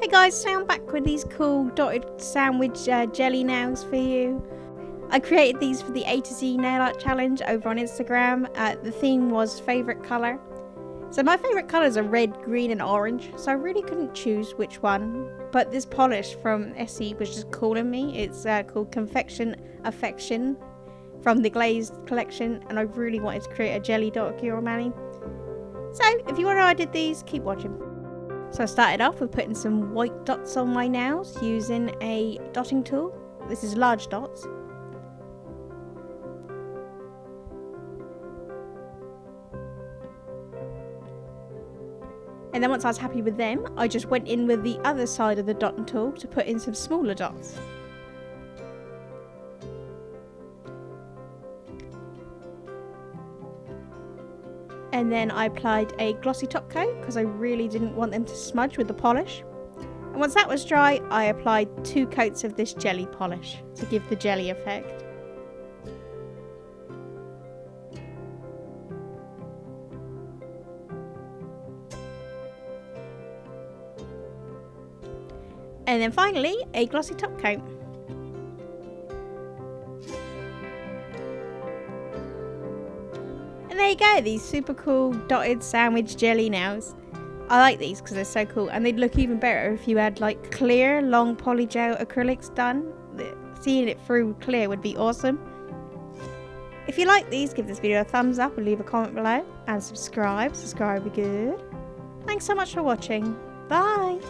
Hey guys, so I'm back with these cool dotted sandwich jelly nails for you. I created these for the A to Z nail art challenge over on Instagram. The theme was favourite colour. So my favourite colours are red, green and orange, so I really couldn't choose which one. But this polish from Essie was just calling me. It's called Confection Affection from the Glazed collection, and I really wanted to create a jelly Dotticure mani. So if you want to know how I did these, keep watching. So I started off with putting some white dots on my nails using a dotting tool. This is large dots. And then once I was happy with them, I just went in with the other side of the dotting tool to put in some smaller dots. And then I applied a glossy top coat because I really didn't want them to smudge with the polish. And once that was dry, I applied 2 coats of this jelly polish to give the jelly effect. And then finally, a glossy top coat. And there you go, these super cool dotted sandwich jelly nails. I like these because they're so cool, and they'd look even better if you had like clear long polygel acrylics done. Seeing it through clear would be awesome. If you like these, give this video a thumbs up and leave a comment below, and subscribe would be good. Thanks so much for watching. Bye.